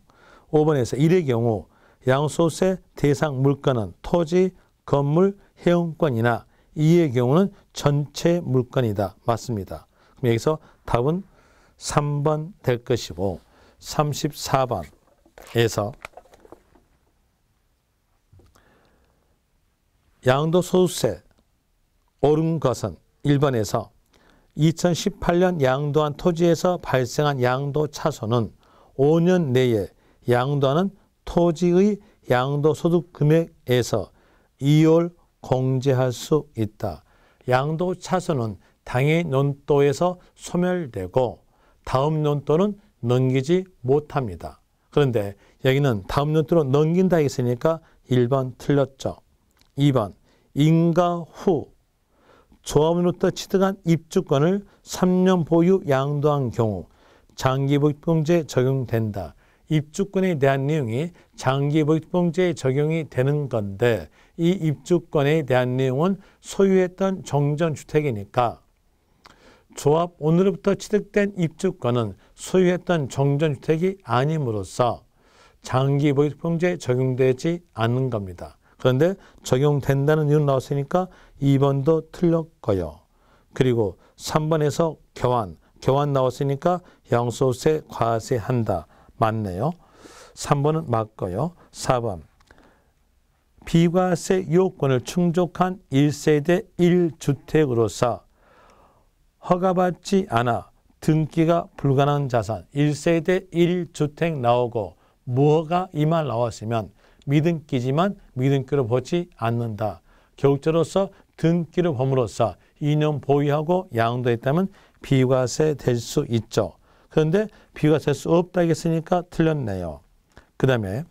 Speaker 1: 5번에서 1의 경우 양도소득세 대상 물건은 토지, 건물, 회원권이나 2의 경우는 전체 물건이다. 맞습니다. 그럼 여기서 답은 3번 될 것이고 34번에서 양도소득세 옳은 것은 1번에서 2018년 양도한 토지에서 발생한 양도차손은 5년 내에 양도하는 토지의 양도소득 금액에서 2월 공제할 수 있다. 양도차손은 당해 년도에서 소멸되고 다음 년도는 넘기지 못합니다. 그런데 여기는 다음 년도로 넘긴다 했으니까 1번 틀렸죠. 2번 인가 후 조합원으로부터 취득한 입주권을 3년 보유 양도한 경우 장기보육병제 적용된다. 입주권에 대한 내용이 장기보육병제에 적용이 되는 건데 이 입주권에 대한 내용은 소유했던 정전주택이니까 조합원으로부터 취득된 입주권은 소유했던 정전주택이 아님으로써 장기보육병제에 적용되지 않는 겁니다. 그런데 적용된다는 이유는 나왔으니까 2번도 틀렸고요. 그리고 3번에서 교환 나왔으니까 양도소득세 과세한다. 맞네요. 3번은 맞고요. 4번 비과세 요건을 충족한 1세대 1주택으로서 허가받지 않아 등기가 불가능한 자산 1세대 1주택 나오고 무허가 이 말 나왔으면 미등기지만 미등기로 보지 않는다. 교육자로서 등기를 범으로써 2년 보유하고 양도했다면 비과세 될 수 있죠. 그런데 비과세 될 수 없다고 했으니까 틀렸네요. 그 다음에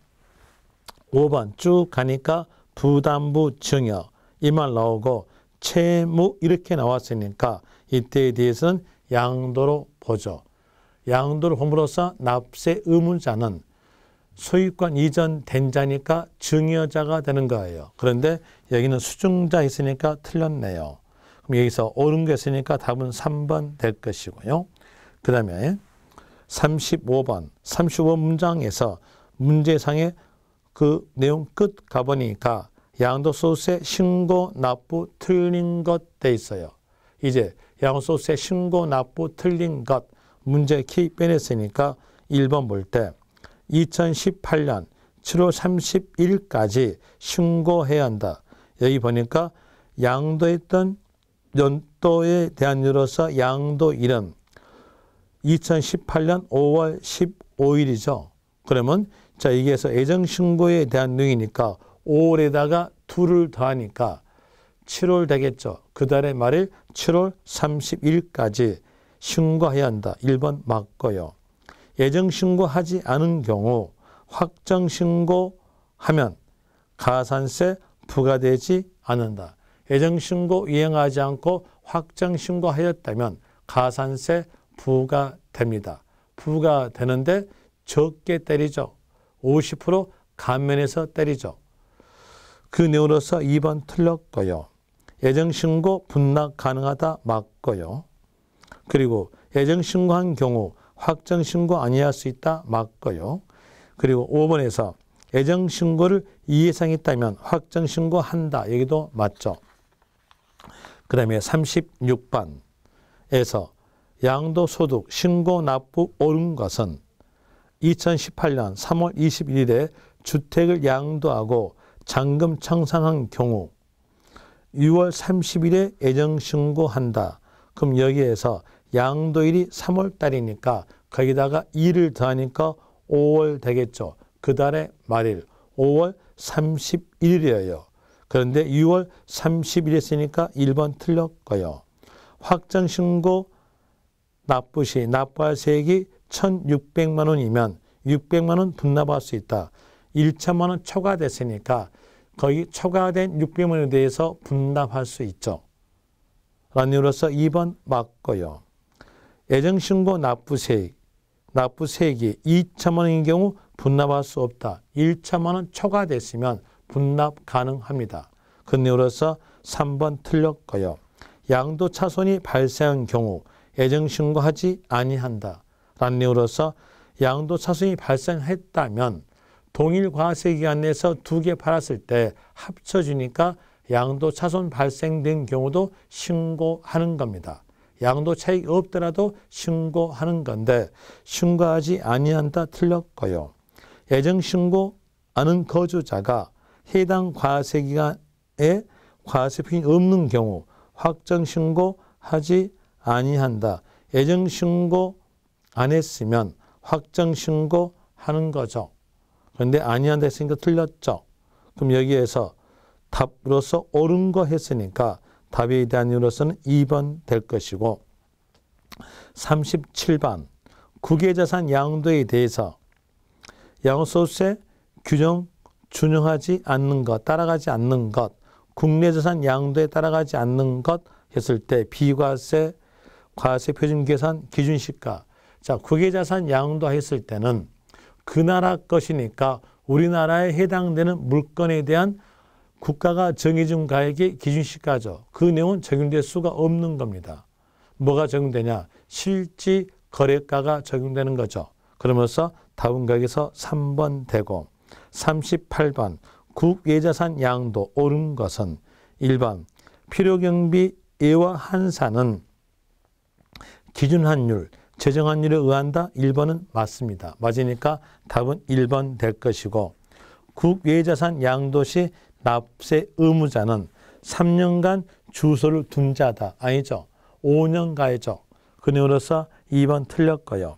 Speaker 1: 5번 쭉 가니까 부담부 증여 이 말 나오고 채무 이렇게 나왔으니까 이때에 대해서는 양도로 보죠. 양도를 범으로써 납세 의무자는 소유권 이전된 자니까 증여자가 되는 거예요. 그런데 여기는 수증자 있으니까 틀렸네요. 그럼 여기서 옳은 게 있으니까 답은 3번 될 것이고요. 그 다음에 35번 문장에서 문제상의 그 내용 끝 가보니까 양도소득세 신고 납부 틀린 것 돼 있어요. 이제 양도소득세 신고 납부 틀린 것 문제 키 빼냈으니까 1번 볼 때 2018년 7월 31일까지 신고해야 한다. 여기 보니까 양도했던 연도에 대한 이유로서 양도일은 2018년 5월 15일이죠. 그러면 자 여기에서 예정신고에 대한 내용이니까 5월에다가 2를 더하니까 7월 되겠죠. 그 달의 말일 7월 30일까지 신고해야 한다. 1번 맞고요. 예정신고하지 않은 경우 확정신고하면 가산세 부과되지 않는다. 예정신고 이행하지 않고 확정신고하였다면 가산세 부과됩니다. 부과되는데 적게 때리죠. 50% 감면해서 때리죠. 그 내용으로서 2번 틀렸고요. 예정신고 분납 가능하다 맞고요. 그리고 예정신고한 경우 확정신고 아니할 수 있다 맞고요. 그리고 5번에서 예정신고를 이해상했다면 확정신고한다. 여기도 맞죠. 그 다음에 36번에서 양도소득 신고 납부 옳은 것은 2018년 3월 21일에 주택을 양도하고 잔금 청산한 경우 6월 30일에 예정신고한다. 그럼 여기에서 양도일이 3월 달이니까 거기다가 2를 더하니까 5월 되겠죠. 그 달의 말일 5월 31일이에요. 그런데 6월 30일 했으니까 1번 틀렸고요. 확정신고 납부 시 납부할 세액이 1,600만 원이면 600만 원 분납할 수 있다. 1천만 원 초과됐으니까 거기 초과된 600만 원에 대해서 분납할 수 있죠. 라는 이유로서 2번 맞고요. 예정신고 납부세액이 2천만 원인 경우 분납할 수 없다. 1천만 원 초과됐으면 분납 가능합니다. 그 이유로서 3번 틀렸고요. 양도차손이 발생한 경우 예정신고하지 아니한다. 라는 이유로서 양도차손이 발생했다면 동일 과세기간 내에서 2개 팔았을 때 합쳐주니까 양도차손 발생된 경우도 신고하는 겁니다. 양도 차익이 없더라도 신고하는 건데 신고하지 아니한다 틀렸고요. 예정신고하는 거주자가 해당 과세기간에 과세표현이 없는 경우 확정신고하지 아니한다. 예정신고 안 했으면 확정신고하는 거죠. 그런데 아니한다 했으니까 틀렸죠. 그럼 여기에서 답으로서 옳은 거 했으니까 답에 대한 이유로서는 2번 될 것이고 37번 국외자산 양도에 대해서 양도소득세 규정 준용하지 않는 것, 따라가지 않는 것, 국내자산 양도에 따라가지 않는 것 했을 때 비과세, 과세 표준 계산 기준시가. 자, 국외자산 양도했을 때는 그 나라 것이니까 우리나라에 해당되는 물건에 대한 국가가 정해준 가액이 기준시가죠. 그 내용은 적용될 수가 없는 겁니다. 뭐가 적용되냐? 실지 거래가가 적용되는 거죠. 그러면서 답은 거기서 3번 되고 38번 국외자산 양도 옳은 것은 1번 필요경비 예와 한산은 기준환율, 제정환율에 의한다. 1번은 맞습니다. 맞으니까 답은 1번 될 것이고 국외자산 양도 시 납세 의무자는 3년간 주소를 둔 자다. 아니죠. 5년가이죠. 그 내용으로서 2번 틀렸고요.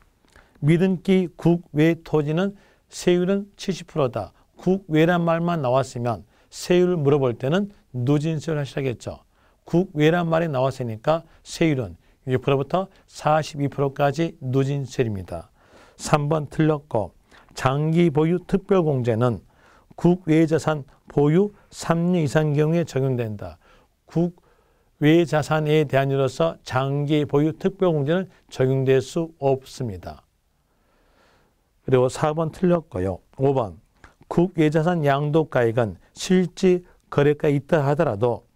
Speaker 1: 미등기 국외 토지는 세율은 70%다. 국외란 말만 나왔으면 세율을 물어볼 때는 누진세율 하셔야겠죠. 국외란 말이 나왔으니까 세율은 6%부터 42%까지 누진세율입니다. 3번 틀렸고 장기 보유 특별공제는 국외자산 보유 3년 이상 경우에 적용된다. 국외자산에 대한 이로서 장기 보유 특별공제는 적용될 수 없습니다. 그리고 4번 틀렸고요. 5번 국외자산 양도가액은 실질 거래가 있다 하더라도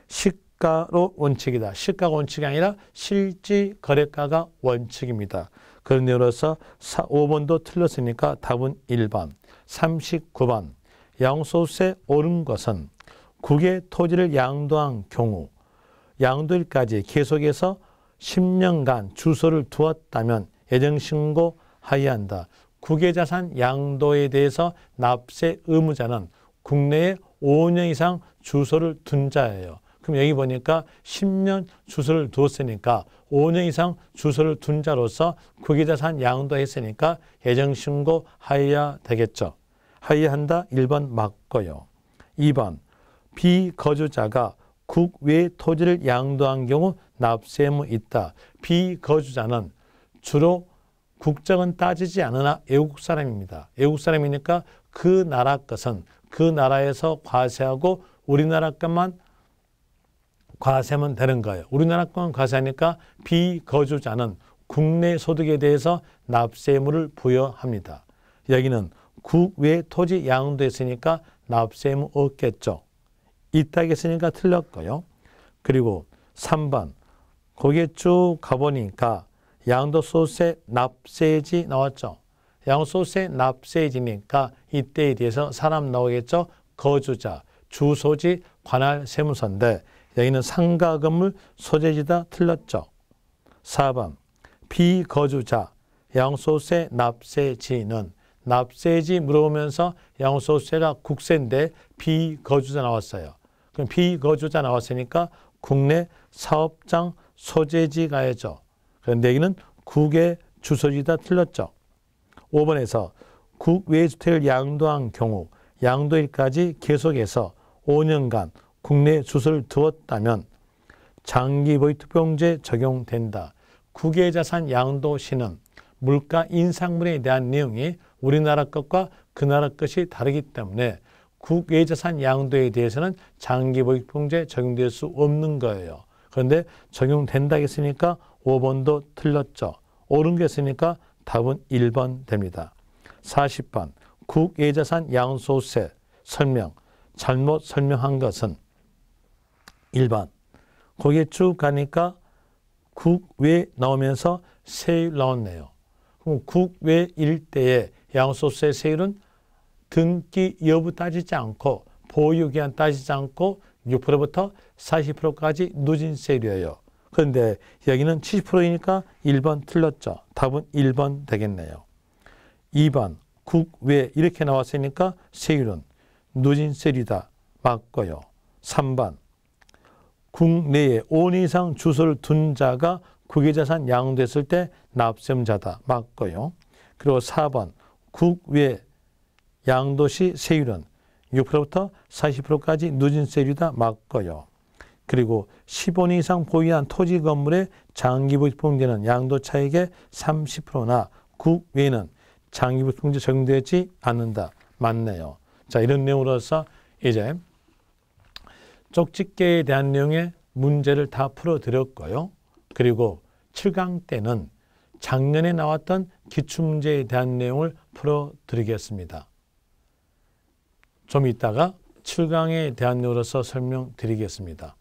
Speaker 1: 시가로 원칙이다. 시가가 원칙이 아니라 실질 거래가가 원칙입니다. 그런 이유로서 5번도 틀렸으니까 답은 1번. 39번 양도소득세 오른 것은 국외 토지를 양도한 경우 양도일까지 계속해서 10년간 주소를 두었다면 예정신고하여야 한다. 국외자산 양도에 대해서 납세 의무자는 국내에 5년 이상 주소를 둔 자예요. 그럼 여기 보니까 10년 주소를 두었으니까 5년 이상 주소를 둔 자로서 국외자산 양도했으니까 예정신고하여야 되겠죠. 하여야 한다. 1번 맞고요. 2번 비거주자가 국외 토지를 양도한 경우 납세 의무 있다. 비거주자는 주로 국적은 따지지 않으나 외국 사람입니다. 외국 사람이니까 그 나라 것은 그 나라에서 과세하고 우리나라 것만 과세하면 되는 거예요. 우리나라 것만 과세하니까 비거주자는 국내 소득에 대해서 납세 의무를 부여합니다. 여기는 국외 토지 양도했으니까 납세 의무 없겠죠. 있다겠으니까 틀렸고요. 그리고 3번 거기에 쭉 가보니까 양도소득세 납세지 나왔죠. 양도소득세 납세지니까 이때에 대해서 사람 나오겠죠. 거주자, 주소지, 관할 세무서인데 여기는 상가 건물 소재지다 틀렸죠. 4번 비거주자 양도소득세 납세지는 납세지 물어보면서 양도소득세가 국세인데 비거주자 나왔어요. 그럼 비거주자 나왔으니까 국내 사업장 소재지 가야죠. 그런데 여기는 국외 주소지다 틀렸죠. 5번에서 국외 주택을 양도한 경우 양도일까지 계속해서 5년간 국내 주소를 두었다면 장기보유 특별공제 적용된다. 국외자산 양도 시는 물가 인상분에 대한 내용이 우리나라 것과 그 나라 것이 다르기 때문에 국외자산 양도에 대해서는 장기보유 특별공제 적용될 수 없는 거예요. 그런데 적용된다 했으니까 5번도 틀렸죠. 옳은 게 있으니까 답은 1번 됩니다. 40번 국외자산 양도소득세 설명 잘못 설명한 것은 1번 거기에 쭉 가니까 국외 나오면서 세율 나왔네요. 그럼 국외일 때의 양도소득세 세율은 등기 여부 따지지 않고 보유기한 따지지 않고 6%부터 40%까지 누진세율이에요. 그런데 여기는 70%이니까 1번 틀렸죠. 답은 1번 되겠네요. 2번 국외 이렇게 나왔으니까 세율은 누진세율이다. 맞고요. 3번 국내에 5년 이상 주소를 둔 자가 국외자산 양도했을 때 납세자다. 맞고요. 그리고 4번 국외 양도시 세율은 6%부터 40%까지 누진세율이다. 맞고요. 그리고 15년 이상 보유한 토지 건물의 장기보유 특별공제는 양도 차익의 30%나 국외에는 장기보유 특별공제 적용되지 않는다. 맞네요. 자, 이런 내용으로서 이제 쪽집게에 대한 내용의 문제를 다 풀어드렸고요. 그리고 7강 때는 작년에 나왔던 기출문제에 대한 내용을 풀어드리겠습니다. 좀 이따가 7강에 대한 내용으로서 설명드리겠습니다.